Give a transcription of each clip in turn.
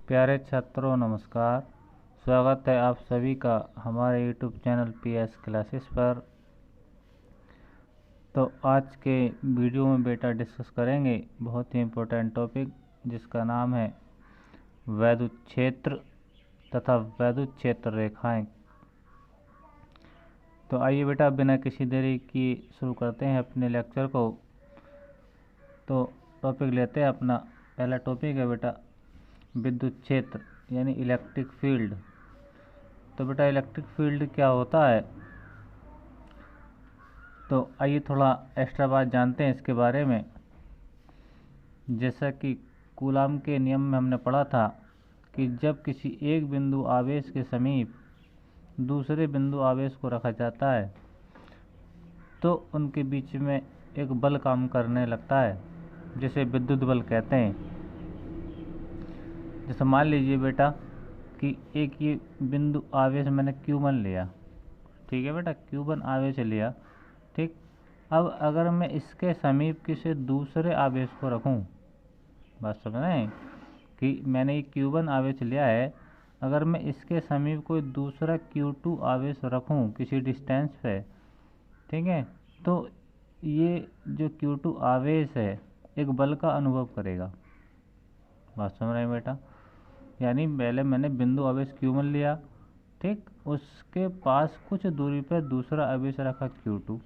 प्यारे छात्रों नमस्कार। स्वागत है आप सभी का हमारे यूट्यूब चैनल PS क्लासेस पर। तो आज के वीडियो में बेटा डिस्कस करेंगे बहुत ही इम्पोर्टेंट टॉपिक जिसका नाम है वैद्युत क्षेत्र तथा वैद्युत क्षेत्र रेखाएं। तो आइए बेटा बिना किसी देरी की शुरू करते हैं अपने लेक्चर को। तो टॉपिक लेते हैं अपना। पहला टॉपिक है बेटा विद्युत क्षेत्र यानी इलेक्ट्रिक फील्ड। तो बेटा इलेक्ट्रिक फील्ड क्या होता है, तो आइए थोड़ा एक्स्ट्रा बात जानते हैं इसके बारे में। जैसा कि कूलाम के नियम में हमने पढ़ा था कि जब किसी एक बिंदु आवेश के समीप दूसरे बिंदु आवेश को रखा जाता है तो उनके बीच में एक बल काम करने लगता है जिसे विद्युत बल कहते हैं। जैसे मान लीजिए बेटा कि एक ये बिंदु आवेश मैंने Q1 लिया, ठीक है बेटा, Q1 आवेश लिया, ठीक। अब अगर मैं इसके समीप किसी दूसरे आवेश को रखूं, बात समझ रहे हैं कि मैंने ये Q1 आवेश लिया है, अगर मैं इसके समीप कोई दूसरा Q2 आवेश रखूं किसी डिस्टेंस पे, ठीक है, तो ये जो Q2 आवेश है एक बल का अनुभव करेगा। बात समझ रहे हैं बेटा, यानी पहले मैंने बिंदु आवेश Q1 लिया, ठीक, उसके पास कुछ दूरी पर दूसरा आवेश रखा Q2।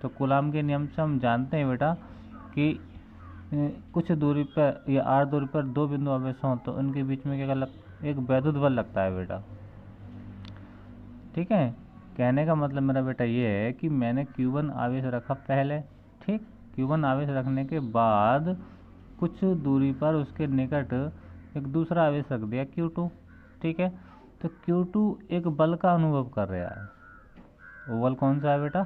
तो कूलाम के नियम से हम जानते हैं बेटा कि कुछ दूरी पर या r दूरी पर दो बिंदु आवेश हों तो उनके बीच में क्या एक वैद्युत बल लगता है बेटा, ठीक है। कहने का मतलब मेरा बेटा ये है कि मैंने Q1 आवेश रखा पहले, ठीक, Q1 आवेश रखने के बाद कुछ दूरी पर उसके निकट एक दूसरा आवेश रख दिया Q2, ठीक है। तो Q2 एक बल का अनुभव कर रहा है। वो बल कौन सा है बेटा?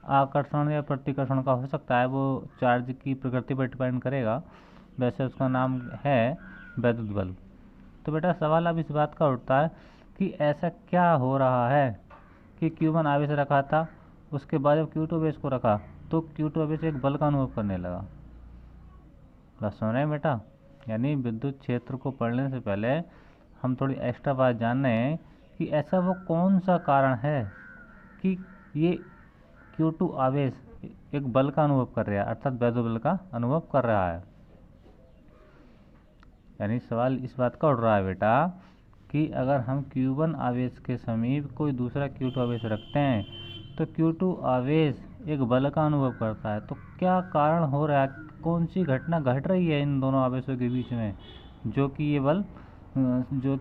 आकर्षण या प्रतिकर्षण का हो सकता है, वो चार्ज की प्रकृति पर डिपेंड करेगा। वैसे उसका नाम है वैद्युत बल। तो बेटा सवाल अब इस बात का उठता है कि ऐसा क्या हो रहा है कि Q1 आवेश रखा था, उसके बाद जब Q2 आवेश को रखा तो Q2 आवेश एक बल का अनुभव करने लगा। बस सुन रहे हैं बेटा, यानी विद्युत क्षेत्र को पढ़ने से पहले हम थोड़ी एक्स्ट्रा बात जान रहे हैं कि ऐसा वो कौन सा कारण है कि ये Q2 आवेश एक बल का अनुभव कर रहा है, अर्थात वैद्युत बल का अनुभव कर रहा है। यानी सवाल इस बात का उठ रहा है बेटा कि अगर हम Q1 आवेश के समीप कोई दूसरा Q2 आवेश रखते हैं तो Q2 आवेश एक बल का अनुभव करता है। तो क्या कारण हो रहा है, कौन सी घटना घट रही है इन दोनों आवेशों के बीच में जो कि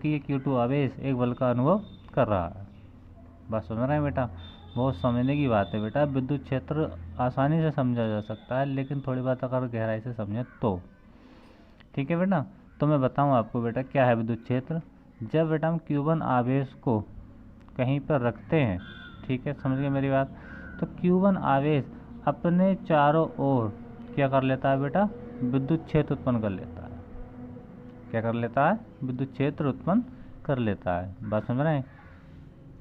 ये Q2 आवेश एक बल का अनुभव कर रहा है। बात समझ रहे हैं बेटा, बहुत समझने की बात है बेटा। विद्युत क्षेत्र आसानी से समझा जा सकता है लेकिन थोड़ी बात अगर गहराई से समझें तो, ठीक है बेटा। तो मैं बताऊं आपको बेटा क्या है विद्युत क्षेत्र। जब बेटा हम Q1 आवेश को कहीं पर रखते हैं, ठीक है, समझ गए मेरी बात, तो Q1 आवेश अपने चारों ओर क्या कर लेता है बेटा? विद्युत क्षेत्र उत्पन्न कर लेता है। क्या कर लेता है? विद्युत क्षेत्र उत्पन्न कर लेता है। बात समझ रहे हैं?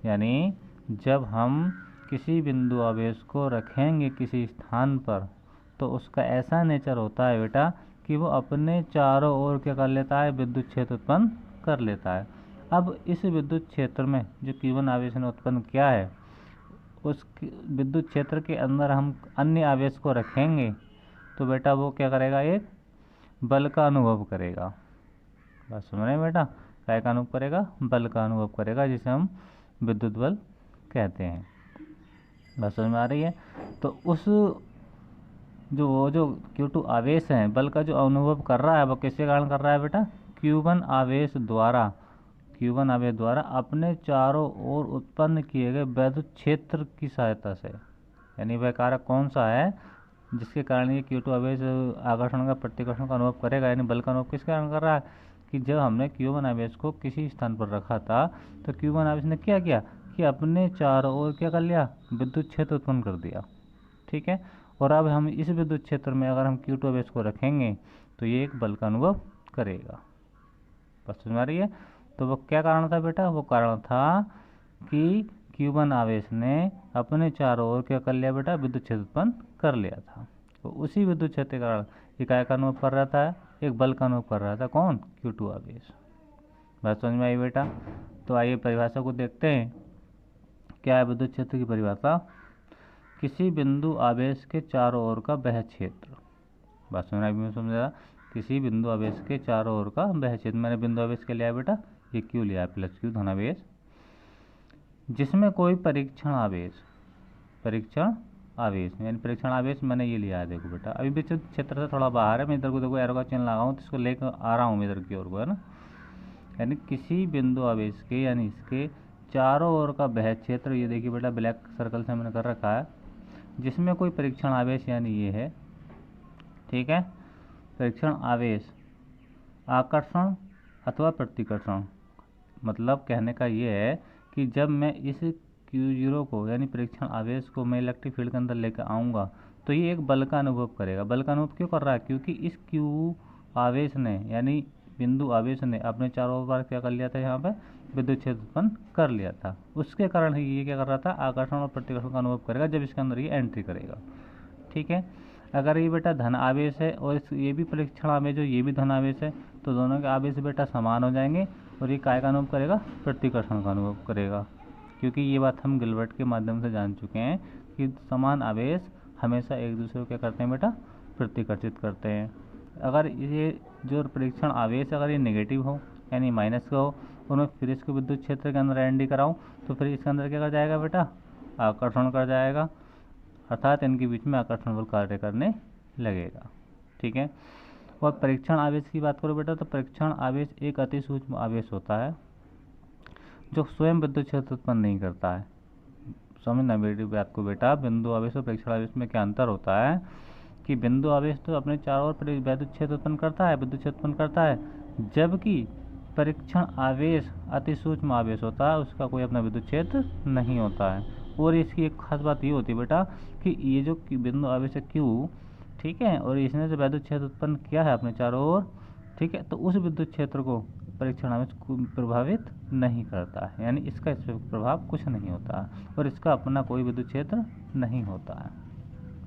यानी जब हम किसी बिंदु आवेश को रखेंगे किसी स्थान पर तो उसका ऐसा नेचर होता है बेटा कि वो अपने चारों ओर क्या कर लेता है? विद्युत क्षेत्र उत्पन्न कर लेता है। अब इस विद्युत क्षेत्र में जो Q1 आवेश ने उत्पन्न किया है उस विद्युत क्षेत्र के अंदर हम अन्य आवेश को रखेंगे तो बेटा वो क्या करेगा? एक बल का अनुभव करेगा। बात सुन रहे हैं बेटा, क्या का अनुभव करेगा? बल का अनुभव करेगा, जिसे हम विद्युत बल कहते हैं। बात समझ में आ रही है? तो उस जो Q2 आवेश है बल का जो अनुभव कर रहा है वो किसके कारण कर रहा है बेटा? Q1 आवेश द्वारा अपने चारों ओर उत्पन्न किए गए वैद्युत क्षेत्र की सहायता से। यानी वह कारक कौन सा है जिसके कारण ये Q2 आवेश आकर्षण का प्रतिकर्षण का अनुभव करेगा, यानी बल का अनुभव किस कारण कर रहा है कि जब हमने Q1 आवेश को किसी स्थान पर रखा था तो Q1 आवेश ने क्या किया कि अपने चारों ओर क्या कर लिया? विद्युत क्षेत्र उत्पन्न कर दिया, ठीक है। और अब हम इस विद्युत क्षेत्र में अगर हम Q2 आवेश को रखेंगे तो ये एक बल का अनुभव करेगा। बस समझ आ रही है? तो वो क्या कारण था बेटा? वो कारण था कि Q1 आवेश ने अपने चारों ओर क्या कर लिया बेटा? विद्युत क्षेत्र उत्पन्न कर लिया था। तो उसी विद्युत क्षेत्र के कारण इकाई का अनुभव कर रहा था, एक बल का अनुभव कर रहा था। कौन? Q2 आवेश। बात समझ में आई बेटा। तो आइए परिभाषा को देखते हैं। क्या है विद्युत क्षेत्र की परिभाषा? किसी बिंदु आवेश के चारों ओर का वह क्षेत्र। बात समझा? किसी बिंदु आवेश के चारों ओर का वह क्षेत्र। मैंने बिंदु आवेश के लिया बेटा, ये क्यू लिया, प्लस क्यू धनावेश, जिसमें कोई परीक्षण आवेश यानी परीक्षण आवेश मैंने ये लिया है। देखो बेटा, अभी विद्युत क्षेत्र से थोड़ा बाहर है, मैं इधर को देखो एरो का चिन्ह लगाऊँ तो इसको लेकर आ रहा हूँ इधर की ओर को, है ना। यानी किसी बिंदु आवेश के यानी इसके चारों ओर का वह क्षेत्र, ये देखिए बेटा ब्लैक सर्कल से मैंने कर रखा है, जिसमें कोई परीक्षण आवेश यानी ये है, ठीक है। परीक्षण आवेश आकर्षण अथवा प्रतिकर्षण, मतलब कहने का ये है कि जब मैं इस Q0 को यानी परीक्षण आवेश को मैं इलेक्ट्रिक फील्ड के अंदर लेकर आऊँगा तो ये एक बल का अनुभव करेगा। बल का अनुभव क्यों कर रहा है? क्योंकि इस Q आवेश ने यानी बिंदु आवेश ने अपने चारों ओर क्या कर लिया था, यहाँ पे विद्युत क्षेत्र उत्पन्न कर लिया था। उसके कारण ही ये क्या कर रहा था, आकर्षण और प्रतिकर्षण का अनुभव करेगा जब इसके अंदर ये एंट्री करेगा, ठीक है। अगर ये बेटा धन आवेश है और ये भी परीक्षण आवेश है, ये भी धन आवेश है, तो दोनों के आवेश बेटा समान हो जाएंगे और ये काय का अनुभव करेगा, प्रतिकर्षण का अनुभव करेगा। क्योंकि ये बात हम गिलबर्ट के माध्यम से जान चुके हैं कि समान आवेश हमेशा एक दूसरे को क्या करते हैं बेटा, प्रतिकर्षित करते हैं। अगर ये जो परीक्षण आवेश अगर ये नेगेटिव हो यानी माइनस का हो और मैं फिर इसको विद्युत क्षेत्र के अंदर एंट्री कराऊँ तो फिर इसके अंदर क्या कर जाएगा बेटा, आकर्षण कर जाएगा, अर्थात इनके बीच में आकर्षण बल कार्य करने लगेगा, ठीक है। और परीक्षण आवेश की बात करो बेटा, तो परीक्षण आवेश एक अति सूक्ष्म आवेश होता है जो स्वयं विद्युत क्षेत्र उत्पन्न नहीं करता है। समझना मेरी बात को बेटा, बिंदु आवेश और परीक्षण आवेश में क्या अंतर होता है कि बिंदु आवेश तो अपने चारों ओर विद्युत क्षेत्र उत्पन्न करता है, विद्युत क्षेत्र उत्पन्न करता है, जबकि परीक्षण आवेश अति सूक्ष्म आवेश होता है, उसका कोई अपना विद्युत क्षेत्र नहीं होता है। और इसकी एक खास बात ये होती है बेटा कि ये जो बिंदु आवेश है Q, ठीक है, और इसने जो विद्युत क्षेत्र उत्पन्न किया है अपने चारों ओर, ठीक है, तो उस विद्युत क्षेत्र को परीक्षण आवेश प्रभावित नहीं करता है, यानी इसका इस पर प्रभाव कुछ नहीं होता है और इसका अपना कोई विद्युत क्षेत्र नहीं होता है।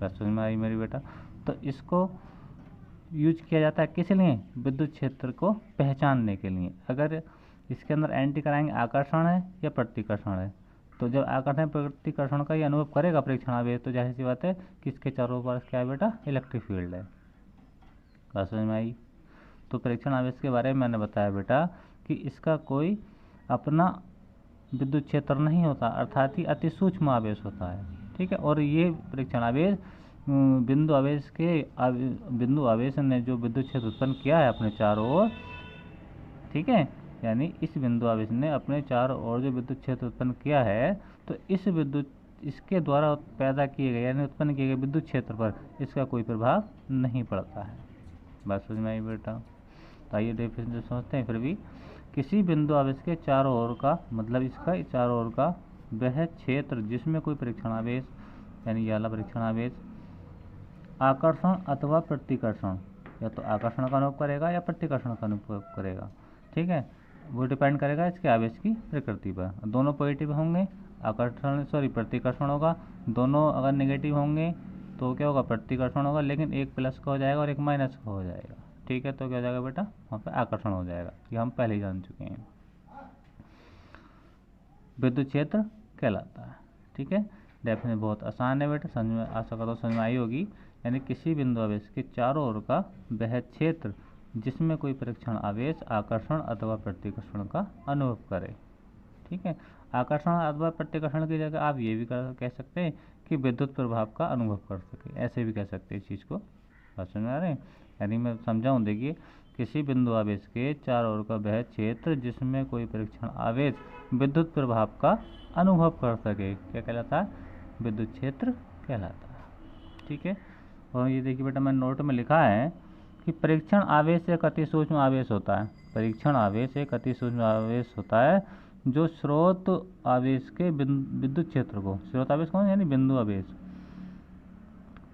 बात समझ में आई मेरी बेटा? तो इसको यूज किया जाता है किस लिए, विद्युत क्षेत्र को पहचानने के लिए। अगर इसके अंदर एंटी कराएंगे आकर्षण है या प्रतिकर्षण है, तो जब आकर्षण प्रतिकर्षण का ये अनुभव करेगा परीक्षण आवेश, तो जाहिर सी बात है कि इसके चारों ओर क्या है बेटा, इलेक्ट्रिक फील्ड है। बात समझ में आई? तो परीक्षण आवेश के बारे में मैंने बताया बेटा कि इसका कोई अपना विद्युत क्षेत्र नहीं होता, अर्थात ही अति सूक्ष्म आवेश होता है, ठीक है। और ये परीक्षण आवेश बिंदु आवेश ने जो विद्युत क्षेत्र उत्पन्न किया है अपने चारों ओर, ठीक है, यानी इस बिंदु आवेश ने अपने चारों ओर जो विद्युत क्षेत्र उत्पन्न किया है, तो इसके द्वारा पैदा किए गए यानी उत्पन्न किए गए विद्युत क्षेत्र पर इसका कोई प्रभाव नहीं पड़ता है। बात समझ में आई बेटा? तो आइए डेफिनेशन समझते हैं। फिर भी किसी बिंदु आवेश के चारों ओर का मतलब इसका चारों ओर का वह क्षेत्र जिसमें कोई परीक्षण आवेश यानी ये वाला परीक्षण आवेश आकर्षण अथवा प्रतिकर्षण, या तो आकर्षण का अनुभव करेगा या प्रतिकर्षण का अनुभव करेगा, ठीक है। वो डिपेंड करेगा इसके आवेश की प्रकृति पर। दोनों पॉजिटिव होंगे प्रतिकर्षण होगा, दोनों अगर नेगेटिव होंगे तो क्या होगा, प्रतिकर्षण होगा, लेकिन एक प्लस का हो जाएगा और एक माइनस का हो जाएगा, ठीक है। तो क्या हो जाएगा बेटा, वहाँ पे आकर्षण हो जाएगा, ये हम पहले ही जान चुके हैं, विद्युत क्षेत्र कहलाता है, ठीक है। डेफिनेशन बहुत आसान है बेटा, समझ में आशा करता हूँ समझ में आई होगी। यानी किसी बिंदु आवेश के चारों ओर का वह क्षेत्र जिसमें कोई परीक्षण आवेश आकर्षण अथवा प्रतिकर्षण का अनुभव करे, ठीक है। आकर्षण अथवा प्रतिकर्षण की जगह आप ये भी कह सकते हैं कि विद्युत प्रभाव का अनुभव कर सके, ऐसे भी कह सकते हैं इस चीज़ को। बात समझ में आ रहे हैं? यानी मैं समझाऊँ, देखिए, किसी बिंदु आवेश के चारों ओर का वह क्षेत्र जिसमें कोई परीक्षण आवेश विद्युत प्रभाव का अनुभव कर सके, क्या कहलाता है, विद्युत क्षेत्र कहलाता है, ठीक है। और ये देखिए बेटा, मैंने नोट में लिखा है कि परीक्षण आवेश एक अति सूक्ष्म आवेश होता है। परीक्षण आवेश एक अति सूक्ष्म आवेश होता है जो स्रोत आवेश के विद्युत क्षेत्र को, स्रोत आवेश कौन यानी बिंदु आवेश,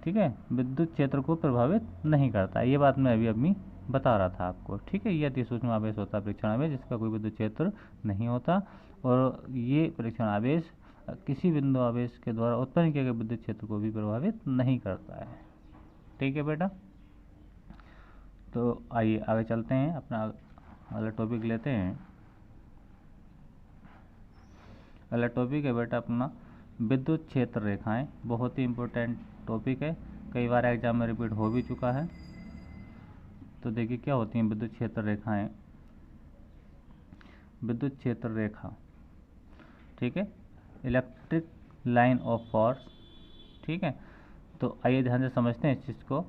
ठीक है, विद्युत क्षेत्र को प्रभावित नहीं करता। ये बात मैं अभी बता रहा था आपको, ठीक है। ये अति सूक्ष्म आवेश होता है परीक्षण आवेश जिसका कोई विद्युत क्षेत्र नहीं होता, और ये परीक्षण आवेश किसी बिंदु आवेश के द्वारा उत्पन्न किए गए विद्युत क्षेत्र को भी प्रभावित नहीं करता है, ठीक है बेटा। तो आइए आगे चलते हैं, अपना अगला टॉपिक लेते हैं। अगला टॉपिक है बेटा अपना विद्युत क्षेत्र रेखाएं। बहुत ही इम्पोर्टेंट टॉपिक है, कई बार एग्जाम में रिपीट हो भी चुका है। तो देखिए क्या होती हैं विद्युत क्षेत्र रेखाएं। विद्युत क्षेत्र रेखा, ठीक है, इलेक्ट्रिक लाइन ऑफ फोर्स, ठीक है। तो आइए ध्यान से समझते हैं इस चीज़ को।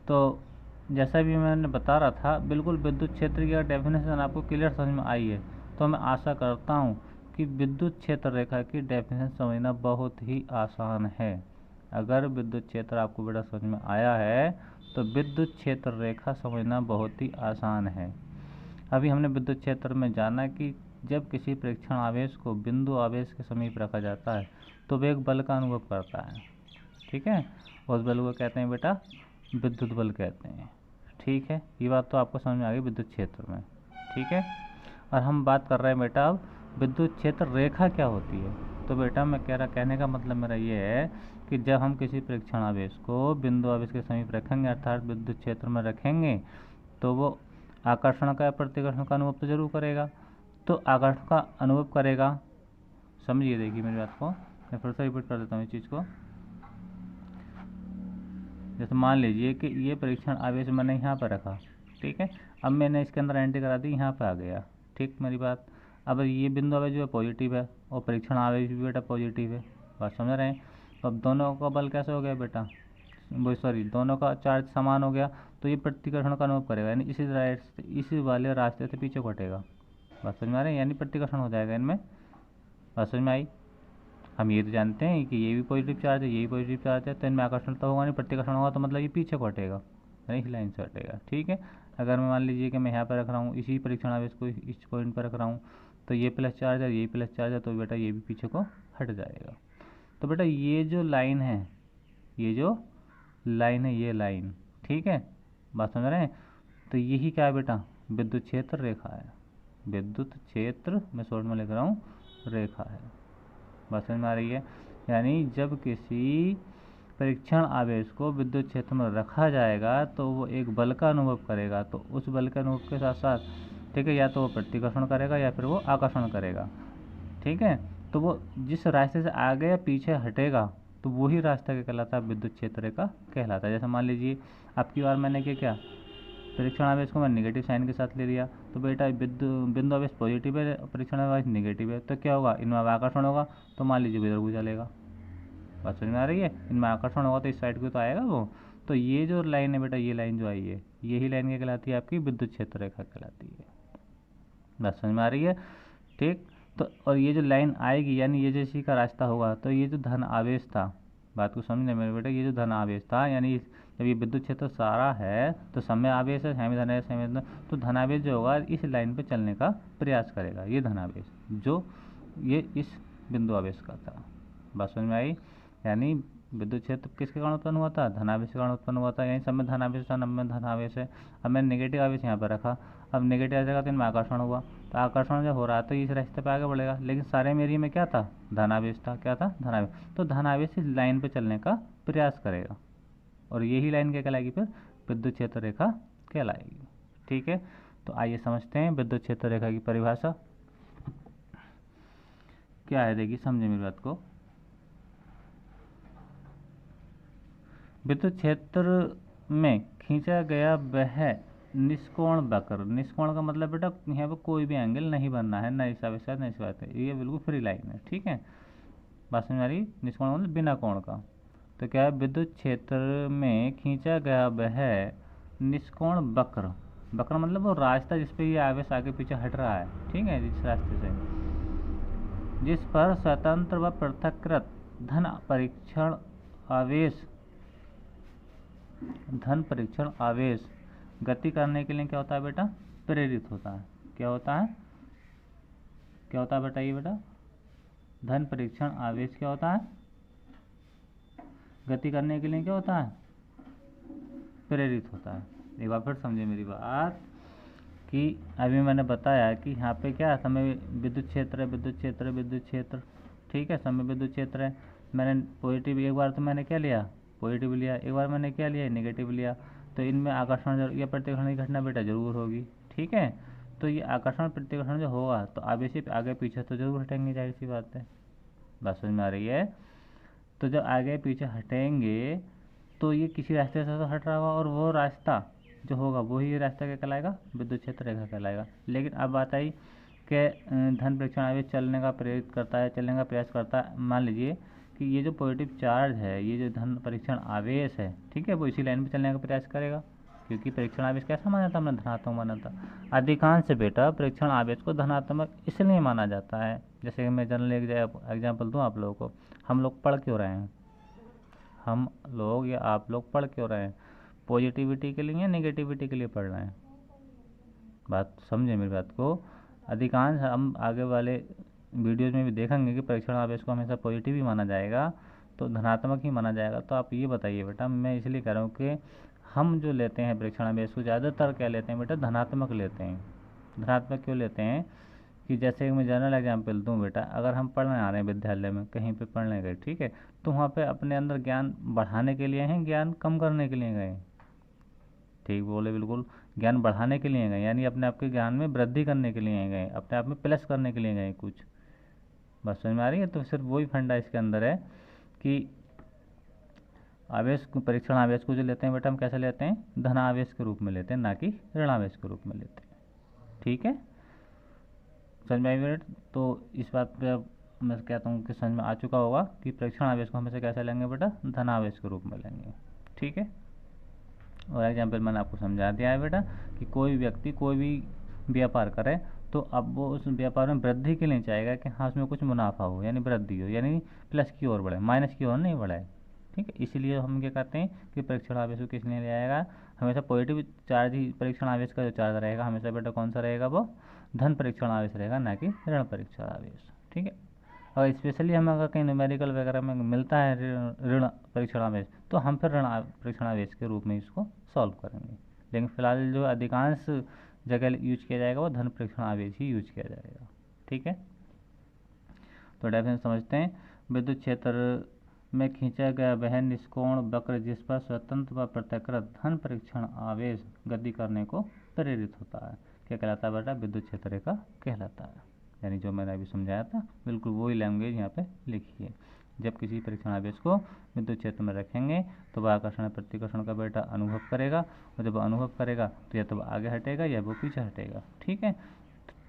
तो जैसा भी मैंने बता रहा था, बिल्कुल विद्युत क्षेत्र की डेफिनेशन आपको क्लियर समझ में आई है। तो मैं आशा करता हूँ कि विद्युत क्षेत्र रेखा की डेफिनेशन समझना बहुत ही आसान है। अगर विद्युत क्षेत्र आपको बेटा समझ में आया है तो विद्युत क्षेत्र रेखा समझना बहुत ही आसान है। अभी हमने विद्युत क्षेत्र में जाना कि जब किसी परीक्षण आवेश को बिंदु आवेश के समीप रखा जाता है तो वे एक बल का अनुभव करता है, ठीक है। उस बल को कहते हैं बेटा विद्युत बल कहते हैं, ठीक है। ये बात तो आपको समझ में आ गई विद्युत क्षेत्र में, ठीक है। और हम बात कर रहे हैं बेटा अब विद्युत क्षेत्र रेखा क्या होती है। तो बेटा मैं कहने का मतलब मेरा ये है कि जब हम किसी परीक्षण आवेश को बिंदु आवेश के समीप रखेंगे अर्थात विद्युत क्षेत्र में रखेंगे तो वो आकर्षण का या प्रतिकर्षण का अनुभव तो जरूर करेगा। तो आकर्षण का अनुभव करेगा, समझिए, देखिए मेरी बात को मैं फिर से रिपीट कर देता हूँ इस चीज़ को। जैसे मान लीजिए कि ये परीक्षण आवेश मैंने यहाँ पर रखा, ठीक है। अब मैंने इसके अंदर एंट्री करा दी, यहाँ पे आ गया, ठीक मेरी बात। अब ये बिंदु आवेश जो है पॉजिटिव है और परीक्षण आवेश भी बेटा पॉजिटिव है, बात समझ रहे हैं। तो अब दोनों का बल कैसे हो गया बेटा, वो सॉरी दोनों का चार्ज समान हो गया, तो ये प्रतिकर्षण का अनुभव करेगा, यानी इसी वाले रास्ते से पीछे हटेगा, बात समझ में आ रही है, यानी प्रतिकर्षण हो जाएगा इनमें, बात समझ में आई। हम ये तो जानते हैं कि ये भी पॉजिटिव चार्ज है, ये भी पॉजिटिव चार्ज है, तो इनमें आकर्षण तो होगा नहीं, प्रतिकर्षण होगा तो मतलब ये पीछे को हटेगा, इस लाइन से हटेगा, ठीक है। अगर मैं मान लीजिए कि मैं यहाँ पर रख रहा हूँ इसी परीक्षण आवेश को इस पॉइंट पर रख रहा हूँ, तो ये प्लस चार्ज है, ये प्लस चार्ज है, तो बेटा ये भी पीछे को हट जाएगा। तो बेटा ये जो लाइन है, ये जो लाइन है, ये लाइन, ठीक है, बात समझ रहे हैं। तो यही क्या है बेटा, विद्युत क्षेत्र रेखा है। विद्युत क्षेत्र मैं शॉर्ट में लिख रहा हूँ रेखा है, बात समझ में आ रही है। यानी जब किसी परीक्षण आवेश को विद्युत क्षेत्र में रखा जाएगा तो वो एक बल का अनुभव करेगा, तो उस बल के अनुभव के साथ साथ, ठीक है, या तो वो प्रतिकर्षण करेगा या फिर वो आकर्षण करेगा, ठीक है। तो वो जिस रास्ते से आगे या पीछे हटेगा तो वही रास्ता क्या कहलाता है, विद्युत क्षेत्र का कहलाता है। जैसे मान लीजिए आपकी बार मैंने क्या परीक्षण आवेश को मैं नेगेटिव साइन के साथ ले लिया, तो बेटा बिंदु आवेश पॉजिटिव है, परीक्षण आवेश नेगेटिव है, तो क्या होगा, इनमें आकर्षण होगा, तो मान लीजिए इधर को चलेगा, बात समझ में आ रही है। इनमें आकर्षण होगा तो इस साइड को तो आएगा वो। तो ये जो लाइन है बेटा, ये लाइन जो आई है, यही लाइन क्या कहलाती है, आपकी विद्युत क्षेत्र रेखा कहलाती है, बात समझ में आ रही है, ठीक। तो और ये जो लाइन आएगी यानी ये जो इसी का रास्ता होगा, तो ये जो धन आवेश था, बात को समझने मेरे बेटा, ये जो धन आवेश था यानी जब ये विद्युत क्षेत्र सारा है तो समय आवेश है, सेमी धनावेश सेमी धन, तो धनावेश जो होगा इस लाइन पे चलने का प्रयास करेगा, ये धनावेश जो ये इस बिंदु आवेश का था, बात समझ में आई। यानी विद्युत क्षेत्र किसके कारण उत्पन्न हुआ था, धनावेश के कारण उत्पन्न हुआ था, यानी समय धनावेश था, नब्बे धनावेश है। अब मैंने नेगेटिव आवेश यहाँ पर रखा, अब नेगेटिव आ जाएगा तो इनमें आकर्षण हुआ, तो आकर्षण जब हो रहा है तो इस रास्ते पे आगे बढ़ेगा, लेकिन सारे में एरिया में क्या था, धनावेश था, क्या था, धनावेश। तो धनावेश इस लाइन पे चलने का प्रयास करेगा और यही लाइन क्या कहलाएगी, फिर विद्युत क्षेत्र रेखा कहलाएगी, ठीक है। तो आइए समझते हैं विद्युत क्षेत्र रेखा की परिभाषा क्या है, देखिए समझे मेरी बात को। विद्युत क्षेत्र में खींचा गया वह निष्कोण वक्र, निष्कोण का मतलब बेटा यहाँ पर कोई भी एंगल नहीं बनना है, ना इस आवेश ना इस आवेश, ये बिल्कुल फ्री लाइन है, ठीक है, बात समझ आ रही। निष्कोण मतलब बिना कोण का। तो क्या है, विद्युत क्षेत्र में खींचा गया वह निष्कोण वक्र, वक्र मतलब वो रास्ता जिस पे ये आवेश आगे पीछे हट रहा है, ठीक है, जिस रास्ते से, जिस पर स्वतंत्र व पृथक्कृत धन परीक्षण आवेश गति करने के लिए क्या होता है बेटा, प्रेरित होता है। क्या होता है, क्या होता है बताइए बेटा, धन परीक्षण आवेश क्या होता है, गति करने के लिए क्या होता है, प्रेरित होता है। एक बार फिर समझे मेरी बात कि अभी मैंने बताया कि यहाँ पे क्या समय विद्युत क्षेत्र है, विद्युत क्षेत्र है, विद्युत क्षेत्र, ठीक है, समय विद्युत क्षेत्र है। मैंने पॉजिटिव एक बार तो मैंने क्या लिया, पॉजिटिव लिया, एक बार मैंने क्या लिया, नेगेटिव लिया, तो इनमें आकर्षण या प्रतिकर्षण की घटना बेटा जरूर होगी, ठीक है। तो ये आकर्षण प्रतिकर्षण जो होगा तो आवेशी पे आगे पीछे तो जरूर हटेंगे, जाहिर सी बात है। बात समझ में आ रही है? तो जब आगे पीछे हटेंगे तो ये किसी रास्ते से तो हट रहा होगा, और वो रास्ता जो होगा वही रास्ता क्या कहलाएगा, विद्युत क्षेत्र रेखा कहलाएगा। लेकिन अब बात आई कि धन परीक्षण आवेश चलने का प्रेरित करता है, चलने का प्रयास करता है। मान लीजिए कि ये जो पॉजिटिव चार्ज है, ये जो धन परीक्षण आवेश है, ठीक है, वो इसी लाइन पे चलने का प्रयास करेगा, क्योंकि परीक्षण आवेश कैसा माना था, हमने धनात्मक माना था। अधिकांश बेटा परीक्षण आवेश को धनात्मक इसलिए माना जाता है, जैसे मैं जनरल एग्जाम्पल दूँ आप लोगों को, हम लोग पढ़ क्यों रहे हैं, हम लोग या आप लोग पढ़ क्यों रहे हैं, पॉजिटिविटी के लिए या नेगेटिविटी के लिए पढ़ रहे हैं? बात समझे मेरी बात को। अधिकांश हम आगे वाले वीडियोज में भी देखेंगे कि परीक्षण आवेश को हमेशा पॉजिटिव ही माना जाएगा, तो धनात्मक ही माना जाएगा। तो आप ये बताइए बेटा, मैं इसलिए कह रहा हूँ कि हम जो लेते हैं परीक्षण आवेश को ज़्यादातर क्या लेते हैं बेटा, धनात्मक लेते हैं। धनात्मक क्यों लेते हैं कि जैसे मैं जनरल एग्जाम्पल दूँ बेटा, अगर हम पढ़ने आ रहे हैं विद्यालय में, कहीं पे पढ़ने गए, ठीक है, तो वहाँ पे अपने अंदर ज्ञान बढ़ाने के लिए हैं, ज्ञान कम करने के लिए गए? ठीक बोले, बिल्कुल ज्ञान बढ़ाने के लिए गए, यानी अपने आप के ज्ञान में वृद्धि करने के लिए गए, अपने आप में प्लस करने के लिए गए कुछ। बस समझ में आ रही है? तो सिर्फ वही फंडा इसके अंदर है कि आवेश परीक्षण आवेश को जो लेते हैं बेटा, हम कैसे लेते हैं, धन आवेश के रूप में लेते हैं, ना कि ऋण आवेश के रूप में लेते हैं। ठीक है, समझ में आई बेटा? तो इस बात पे मैं कहता हूँ कि समझ में आ चुका होगा कि परीक्षण आवेश को हमेशा कैसे लेंगे बेटा, धन आवेश के रूप में लेंगे। ठीक है, और एग्जाम्पल मैंने आपको समझा दिया है बेटा कि कोई व्यक्ति कोई भी व्यापार करे तो अब वो उस व्यापार में वृद्धि के लिए चाहेगा कि हाँ उसमें कुछ मुनाफा हो, यानी वृद्धि हो, यानी प्लस की ओर बढ़े, माइनस की ओर नहीं बढ़े। ठीक है, इसीलिए हम क्या कहते हैं कि परीक्षण आवेश को किस लिए ले आएगा, हमेशा पॉजिटिव चार्ज ही परीक्षण आवेश का जो चार्ज रहेगा हमेशा बेटा कौन सा रहेगा, वो धन परीक्षण आवेश रहेगा, ना कि ऋण परीक्षण आवेश। ठीक है, और स्पेशली हमें अगर कहीं न्यूमेरिकल वगैरह में मिलता है ऋण परीक्षण आवेश, तो हम फिर ऋण परीक्षण आवेश के रूप में इसको सॉल्व करेंगे। लेकिन फिलहाल जो अधिकांश जगह यूज किया जाएगा वो धन परीक्षण आवेश ही यूज किया जाएगा। ठीक है, तो डेफिनेशन समझते हैं। विद्युत क्षेत्र में खींचा गया वह निष्कोण वक्र जिस पर स्वतंत्र व पृथकृत धन परीक्षण आवेश गति करने को प्रेरित होता है, क्या कहलाता है बेटा, विद्युत क्षेत्र रेखा कहलाता है। यानी जो मैंने अभी समझाया था बिल्कुल वही लैंग्वेज यहाँ पे लिखी है। जब किसी परीक्षण आवेश को विद्युत क्षेत्र में रखेंगे तो वह आकर्षण प्रतिकर्षण का बेटा अनुभव करेगा, और जब अनुभव करेगा तो या तो आगे हटेगा या वो पीछे हटेगा। ठीक है,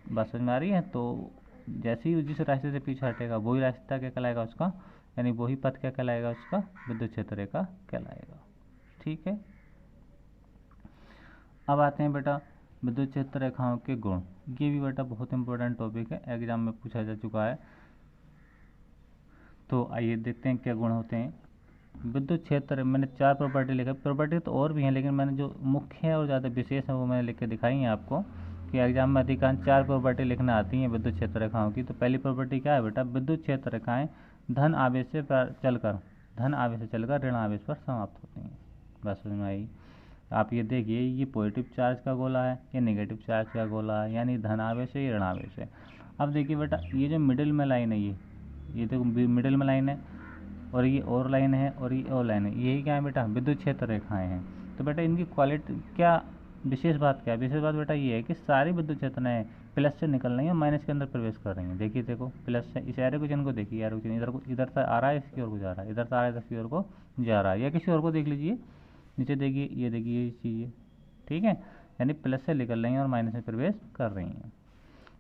बात समझ में आ रही है? तो जैसे ही जिस रास्ते से पीछे हटेगा वही रास्ता क्या कहलाएगा उसका, यानी वही पथ क्या कहलाएगा उसका, विद्युत क्षेत्र रेखा कहलाएगा। ठीक है, अब आते हैं बेटा विद्युत क्षेत्र रेखाओं के गुण। ये भी बेटा बहुत इंपॉर्टेंट टॉपिक है, एग्जाम में पूछा जा चुका है। तो आइए देखते हैं क्या गुण होते हैं विद्युत क्षेत्र। मैंने 4 प्रॉपर्टी लिखा, प्रॉपर्टी तो और भी हैं लेकिन मैंने जो मुख्य और ज़्यादा विशेष है वो मैंने लिख के दिखाई है आपको, कि एग्जाम में अधिकांश 4 प्रॉपर्टी लिखना आती हैं विद्युत क्षेत्र रेखाओं की। तो पहली प्रॉपर्टी क्या है बेटा, विद्युत क्षेत्र रेखाएँ धन आवेश से चलकर ऋण आवेश पर समाप्त होती हैं। बस समझ में आई? आप ये देखिए, ये पॉजिटिव चार्ज का गोला है, ये नेगेटिव चार्ज का गोला है, यानी धन आवेश है, ये ऋण आवेश है। अब देखिए बेटा, ये जो मिडिल में लाइन है, ये देखो मिडिल में लाइन है, और ये और लाइन है, और ये और लाइन है, यही क्या है बेटा, विद्युत क्षेत्र रेखाएं हैं। तो बेटा इनकी क्वालिटी क्या, विशेष बात क्या है, विशेष बात बेटा ये है कि सारी विद्युत क्षेत्रएं प्लस से निकल रही हैं और माइनस के अंदर प्रवेश कर रही हैं। देखिए, देखो प्लस से इस एरो के चिन्ह को देखिए, एरो के चिन्ह इधर से आ रहा है, इसकी ओर को जा रहा है, इधर से आ रहा है, इधर की ओर को जा रहा है, या किसी और को देख लीजिए, नीचे देखिए, ये देखिए ये चीज़ है। ठीक है, यानी प्लस से निकल रही हैं और माइनस में प्रवेश कर रही हैं।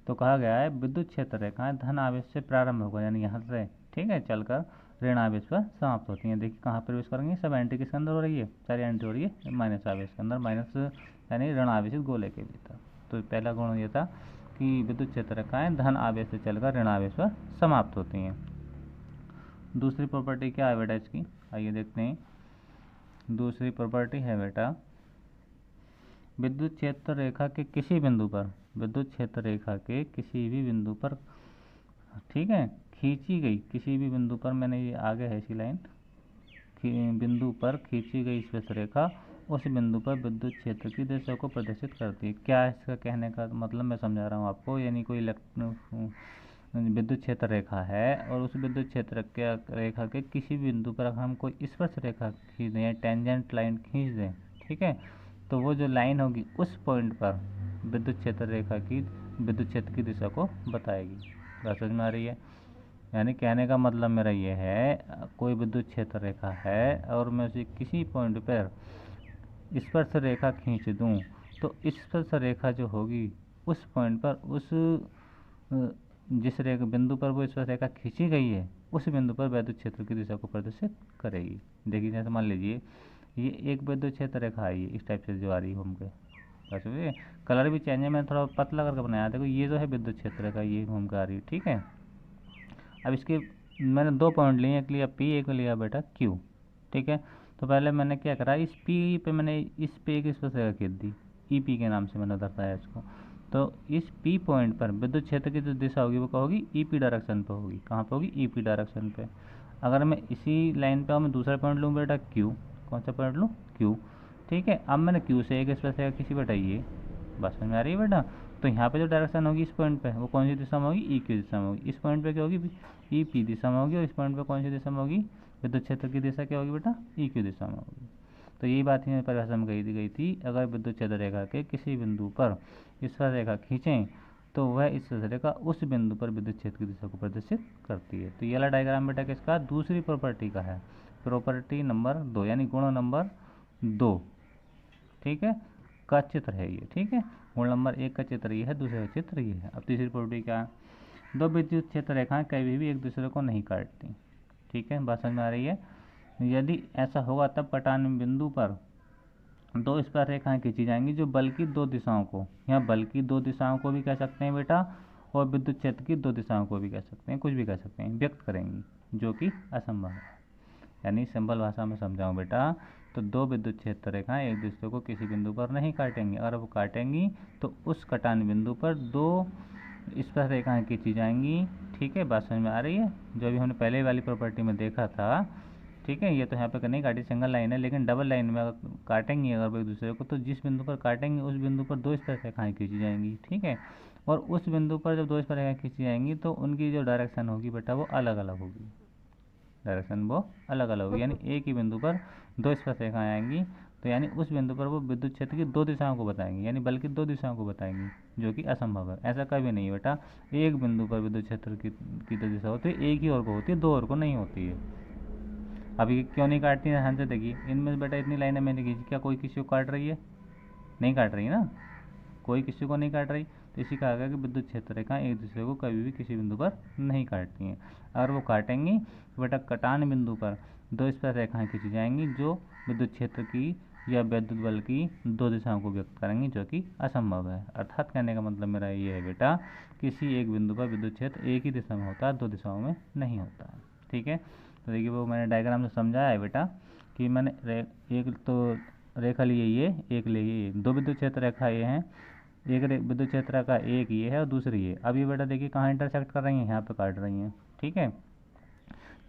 तो कहा गया है विद्युत क्षेत्र रेखाएं धन आवेश से प्रारंभ होगा, यानी यहाँ से, ठीक है, चलकर ऋण आवेश पर समाप्त होती हैं। देखिए कहाँ प्रवेश करेंगे, सब एंट्री किसके अंदर हो रही है, सारी एंट्री हो रही है माइनस आवेश के अंदर, माइनस यानी ऋण आवेशित गोले के भीतर। तो पहला गुण ये था कि विद्युत क्षेत्र रेखाएं धन आवेश से चलकर ऋण आवेश पर समाप्त होती हैं। दूसरी प्रॉपर्टी क्या है बेटा इसकी, आइए देखते हैं। दूसरी प्रॉपर्टी है बेटा, विद्युत क्षेत्र रेखा के किसी बिंदु पर, विद्युत क्षेत्र रेखा के किसी भी बिंदु पर, ठीक है, खींची गई किसी भी बिंदु पर, मैंने ये आगे है इसी लाइन, बिंदु पर खींची गई स्पर्श रेखा उस बिंदु पर विद्युत क्षेत्र की दिशा को प्रदर्शित करती है। क्या है इसका कहने का मतलब, मैं समझा रहा हूँ आपको, यानी कोई विद्युत क्षेत्र रेखा है और उस विद्युत क्षेत्र के रेखा के किसी बिंदु पर हम कोई स्पर्श रेखा खींच दें या टेंजेंट लाइन खींच दें, ठीक है, तो वो जो लाइन होगी उस पॉइंट पर विद्युत क्षेत्र रेखा की विद्युत क्षेत्र की दिशा को बताएगी। बात समझ में आ रही है? यानी कहने का मतलब मेरा ये है, कोई विद्युत क्षेत्र रेखा है और मैं उसे किसी पॉइंट पर स्पर्श रेखा खींच दूं, तो स्पर्श रेखा जो होगी उस पॉइंट पर उस जिस रेखा बिंदु पर वो स्पर्श रेखा खींची गई है उस बिंदु पर विद्युत क्षेत्र की दिशा को प्रदर्शित करेगी। देखिए जैसे मान लीजिए ये एक विद्युत क्षेत्र रेखा आई है इस टाइप से जो आ रही है घूम के, बस कलर भी चेंज है, मैंने थोड़ा पतला करके बनाया। देखो ये जो है विद्युत क्षेत्र रेखा ये घूम के आ रही है, ठीक है। अब इसके मैंने 2 पॉइंट लिए, एक लिया P, एक लिया बेटा Q, ठीक है। तो पहले मैंने क्या करा, इस P पे मैंने इस पे एक स्पर्श रेखा खींच दी, EP के नाम से मैंने दर्शाया इसको। तो इस P पॉइंट पर विद्युत क्षेत्र की जो दिशा होगी वो क्या होगी, EP डायरेक्शन पे होगी। कहाँ पे होगी, EP डायरेक्शन पे। अगर मैं इसी लाइन पे मैं दूसरा पॉइंट लूँ बेटा Q, कौन सा पॉइंट लूँ, Q, ठीक है। अब मैंने Q से एक स्पर्श रेखा खींची बेटा ये, बस समझ में आ रही है बेटा। तो यहाँ पे जो डायरेक्शन होगी इस पॉइंट पे वो कौन सी दिशा में होगी, EQ दिशा में होगी। इस पॉइंट पे क्या होगी, EP दिशा में होगी, और इस पॉइंट पे कौन सी दिशा में होगी, विद्युत क्षेत्र की दिशा क्या होगी बेटा, EQ दिशा में होगी। तो यही बात ही परिभाषा में कही गई थी, अगर विद्युत क्षेत्र रेखा के किसी बिंदु पर स्पर्श रेखा खींचें तो वह स्पर्श रेखा उस बिंदु पर विद्युत क्षेत्र की दिशा को प्रदर्शित करती है। तो ये वाला डायग्राम बेटा किसका, दूसरी प्रॉपर्टी का है, प्रॉपर्टी नंबर 2 यानी गुण नंबर 2, ठीक है, का चित्र है ये, ठीक है। गुण नंबर 1 का चित्र ये है, दूसरे का चित्र ये है। अब तीसरी प्रॉपर्टी क्या है, दो विद्युत क्षेत्र रेखाएं कभी भी एक दूसरे को नहीं काटती, ठीक है। बात समझ में आ रही है? यदि ऐसा होगा तब कटान बिंदु पर दो स्पर्श रेखाएं खींची जाएंगी जो बल की 2 दिशाओं को, यहाँ बल की 2 दिशाओं को भी कह सकते हैं बेटा, और विद्युत क्षेत्र की 2 दिशाओं को भी कह सकते हैं, कुछ भी कह सकते हैं, व्यक्त करेंगी, जो कि असंभव है। यानी सिंपल भाषा में समझाऊं बेटा, तो दो विद्युत क्षेत्र रेखाएं एक दूसरे को किसी बिंदु पर नहीं काटेंगी, अगर वो काटेंगी तो उस कटान बिंदु पर 2 स्पर्श रेखाएं खींची जाएंगी, ठीक है। बात समझ में आ रही है? जो अभी हमने पहले वाली प्रॉपर्टी में देखा था, ठीक है। ये तो यहाँ पे नहीं काटी, सिंगल लाइन है, लेकिन डबल लाइन में अगर काटेंगे अगर वो एक दूसरे को, तो जिस बिंदु पर काटेंगे उस बिंदु पर 2 स्पर्श रेखाएं खींची जाएंगी, ठीक है। और उस बिंदु पर जब 2 स्पर्श रेखाएं खींची जाएंगी तो उनकी जो डायरेक्शन होगी बेटा वो अलग अलग होगी, डायरेक्शन वो अलग अलग होगी। यानी एक ही बिंदु पर 2 स्पर्श रेखाएं आएंगी, तो यानी उस बिंदु पर वो विद्युत क्षेत्र की 2 दिशाओं को बताएंगी, यानी बल्कि 2 दिशाओं को बताएंगी, जो कि असंभव है। ऐसा कभी नहीं बेटा, एक बिंदु पर विद्युत क्षेत्र की 2 दिशा होती है, एक ही ओर को होती है, 2 ओर को नहीं होती है। अभी क्यों नहीं काटती है, ध्यान से देखिए, इनमें बेटा इतनी लाइनें मैंने खींची, क्या कोई किसी को काट रही है, नहीं काट रही है ना, कोई किसी को नहीं काट रही। तो इसी कहा गया कि विद्युत क्षेत्र रेखाएं एक दूसरे को कभी भी किसी बिंदु पर नहीं काटती हैं। अगर वो काटेंगी तो बेटा कटान बिंदु पर 2 स्पर्श रेखाएं खींची जाएंगी जो विद्युत क्षेत्र की या विद्युत बल की 2 दिशाओं को व्यक्त करेंगी, जो कि असंभव है। अर्थात कहने का मतलब मेरा ये है बेटा, किसी एक बिंदु पर विद्युत क्षेत्र एक ही दिशा में होता है, 2 दिशाओं में नहीं होता है, ठीक है। तो देखिए वो मैंने डायग्राम से समझाया है बेटा कि मैंने एक तो रेखा ली है ये, एक ली है ये, 2 विद्युत क्षेत्र रेखा ये हैं, एक विद्युत क्षेत्र का एक ये है और दूसरी ये। अब ये बेटा देखिए कहाँ इंटरसेक्ट कर रही हैं, यहाँ पे काट रही हैं, ठीक है।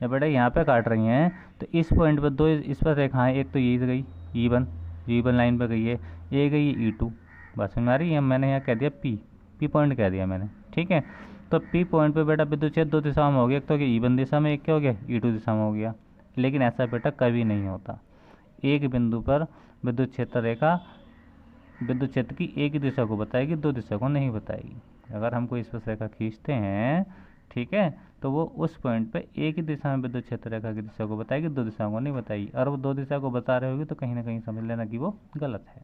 जब बेटा यहाँ पे काट रही हैं तो इस पॉइंट पर 2 इस पर रेखाएं, एक तो ये गई E1 लाइन पर गई है, ये गई E2, बस समझ में आ रही है। मैंने यहाँ कह दिया P पॉइंट कह दिया मैंने, ठीक है। तो P पॉइंट पे बेटा विद्युत क्षेत्र 2 दिशाओं में हो गया, एक तो E1 दिशा में, एक क्या हो गया, E2 दिशा में हो गया। लेकिन ऐसा बेटा कभी नहीं होता, एक बिंदु पर विद्युत क्षेत्र रेखा विद्युत क्षेत्र की एक ही दिशा को बताएगी, 2 दिशा को नहीं बताएगी। अगर हम कोई स्पर्श रेखा खींचते हैं, ठीक है, तो वो उस पॉइंट पे एक ही दिशा में विद्युत क्षेत्र रेखा की दिशा को बताएगी, 2 दिशाओं को नहीं बताएगी। और वो 2 दिशा को बता रहे होगी तो कहीं ना कहीं समझ लेना कि वो गलत है।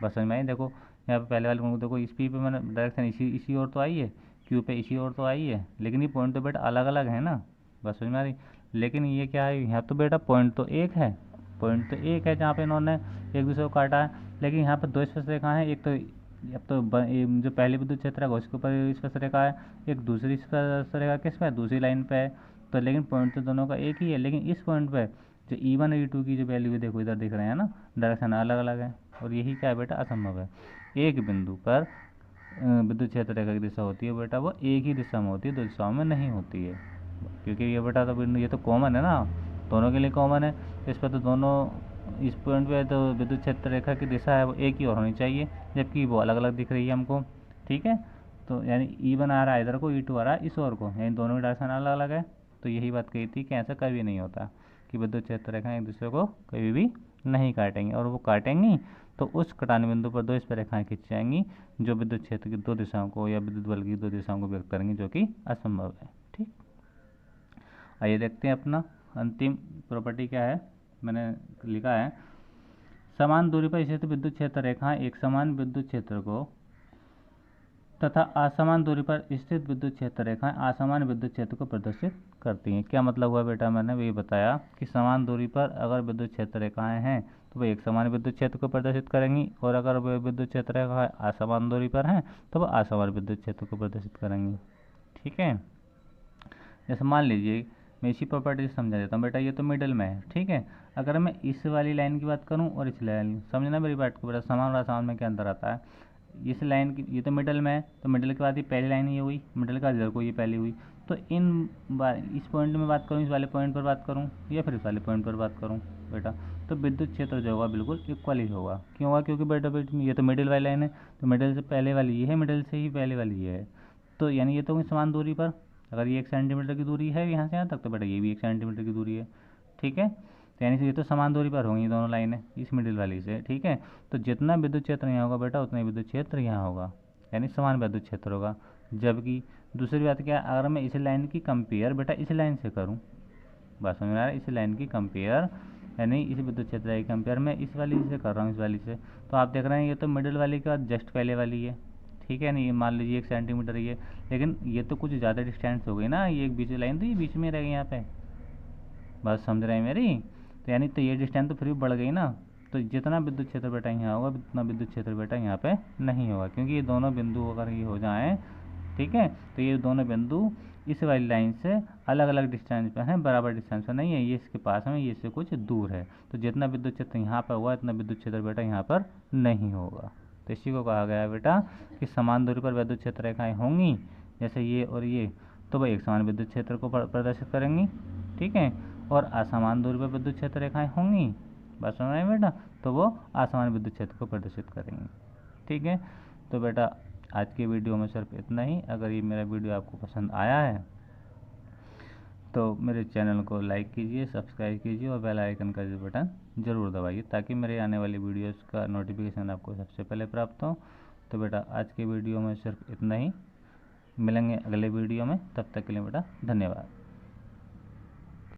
बस समझ में आई? देखो यहाँ पे पहले वाले को देखो, इस P पे मैंने डायरेक्शन इसी ओर तो आई है, Q पे इसी ओर तो आई है, लेकिन ये पॉइंट तो बेटा अलग अलग है ना, बस समझ में आ रही। लेकिन ये क्या है, यहाँ तो बेटा पॉइंट तो एक है, पॉइंट तो एक है जहाँ पे इन्होंने एक दूसरे को काटा है, लेकिन यहाँ पर 2 स्पर्श रेखा है, एक तो अब तो जो पहली विद्युत क्षेत्र है उसके ऊपर स्पर्श रेखा है, एक दूसरी स्पर्श रेखा किस पे है, दूसरी लाइन पे है। तो लेकिन पॉइंट तो दोनों का एक ही है, लेकिन इस पॉइंट पे जो E1 और E2 की जो वैल्यू है देखो इधर दिख रहे हैं ना, डायरेक्शन अलग अलग है, और यही क्या है बेटा, असंभव है। एक बिंदु पर विद्युत क्षेत्र रेखा की दिशा होती है बेटा वो एक ही दिशा में होती है, 2 दिशाओं में नहीं होती है, क्योंकि ये बेटा तो ये तो कॉमन है ना, दोनों के लिए कॉमन है। इस पर तो दोनों इस पॉइंट पे तो विद्युत क्षेत्र रेखा की दिशा है वो एक ही और होनी चाहिए, जबकि वो अलग अलग दिख रही है हमको, ठीक है। तो यानी E1 आ रहा है इधर को, E2 आ रहा है इस ओर को, यानी दोनों की डायरेक्शन अलग अलग है। तो यही बात कही थी कि ऐसा कभी नहीं होता कि विद्युत क्षेत्र रेखा एक दूसरे को कभी भी नहीं काटेंगे, और वो काटेंगी तो उस कटान बिंदु पर दो स्पर्शरेखाएं खींच जाएंगी जो विद्युत क्षेत्र की दो दिशाओं को या विद्युत बल की दो दिशाओं को व्यक्त करेंगी, जो कि असंभव है। ठीक, आइए देखते हैं अपना अंतिम प्रॉपर्टी क्या है। मैंने लिखा है समान दूरी पर स्थित विद्युत क्षेत्र रेखाएं एक समान विद्युत क्षेत्र को तथा असमान दूरी पर स्थित विद्युत क्षेत्र रेखाएं असमान विद्युत क्षेत्र को प्रदर्शित करती हैं। क्या मतलब हुआ बेटा, मैंने वही बताया कि समान दूरी पर अगर विद्युत क्षेत्र रेखाएं हैं तो वह एक समान विद्युत क्षेत्र को प्रदर्शित करेंगी, और अगर वह विद्युत क्षेत्र रेखाएं असमान दूरी पर हैं तो वह असमान विद्युत क्षेत्र को प्रदर्शित करेंगी। ठीक है, जैसे मान लीजिए मैं इसी प्रॉपर्टी से समझा देता हूँ बेटा। ये तो मिडिल में है, ठीक है। अगर मैं इस वाली लाइन की बात करूँ और इस लाइन, समझना मेरी बात को बेटा, समान और असमान में क्या अंतर आता है। इस लाइन की, ये तो मिडिल में है, तो मिडिल के बाद ये पहली लाइन ये हुई, मिडिल का इधर को ये पहली हुई। तो इस पॉइंट में बात करूँ, इस वाले पॉइंट पर बात करूँ या फिर इस वाले पॉइंट पर बात करूँ बेटा, तो विद्युत क्षेत्र जो होगा बिल्कुल इक्वल ही होगा। क्यों होगा, क्योंकि बेटा ये तो मिडिल वाली लाइन है, तो मिडिल से पहले वाली ये है, मिडिल से ही पहले वाली ये है। तो यानी ये तो समान दूरी पर, अगर ये 1 सेंटीमीटर की दूरी है यहाँ से यहाँ तक, तो बेटा ये भी 1 सेंटीमीटर की दूरी है। ठीक है, तो यानी कि ये तो समान दूरी पर होंगी दोनों लाइनें इस मिडिल वाली से। ठीक है, तो जितना विद्युत क्षेत्र यहाँ होगा बेटा उतना ही विद्युत क्षेत्र यहाँ होगा, यानी समान विद्युत क्षेत्र होगा। जबकि दूसरी बात क्या है, अगर मैं इस लाइन की कंपेयर बेटा इस लाइन से करूँ, बात समझ में आ रहा है, इस लाइन की कंपेयर यानी इस विद्युत क्षेत्र की कंपेयर मैं इस वाली से कर रहा हूँ, इस वाली से, तो आप देख रहे हैं ये तो मिडिल वाली के बाद जस्ट पहले वाली है। ठीक है, नहीं मान लीजिए 1 सेंटीमीटर ये, लेकिन ये तो कुछ ज़्यादा डिस्टेंस हो गई ना, ये एक बीच में लाइन तो ये बीच में रह गई यहाँ पे, बात समझ रहे हैं मेरी। तो यानी तो ये डिस्टेंस तो फिर भी बढ़ गई ना, तो जितना विद्युत क्षेत्र बेटा यहाँ होगा उतना विद्युत क्षेत्र बेटा यहाँ पे नहीं होगा, क्योंकि ये दोनों बिंदु अगर ये हो जाएँ, ठीक है, तो ये दोनों बिंदु इस वाली लाइन से अलग अलग डिस्टेंस पे हैं, बराबर डिस्टेंस पे नहीं है, ये इसके पास है, ये इससे कुछ दूर है। तो जितना विद्युत क्षेत्र यहाँ पर हुआ इतना विद्युत क्षेत्र बेटा यहाँ पर नहीं होगा। तो इसी को कहा गया है बेटा कि समान दूरी पर विद्युत क्षेत्र रेखाएँ होंगी, जैसे ये और ये, तो वह एक समान विद्युत क्षेत्र को प्रदर्शित करेंगी। ठीक है, और असमान दूरी पर विद्युत क्षेत्र रेखाएँ होंगी, बात समझ रहे हैं बेटा, तो वो असमान विद्युत क्षेत्र को प्रदर्शित करेंगी। ठीक है, तो बेटा आज की वीडियो में सिर्फ इतना ही। अगर ये मेरा वीडियो आपको पसंद आया है तो मेरे चैनल को लाइक कीजिए, सब्सक्राइब कीजिए और बेल आइकन का जो बटन ज़रूर दबाइए, ताकि मेरे आने वाली वीडियोस का नोटिफिकेशन आपको सबसे पहले प्राप्त हो। तो बेटा आज की वीडियो में सिर्फ इतना ही, मिलेंगे अगले वीडियो में, तब तक के लिए बेटा धन्यवाद।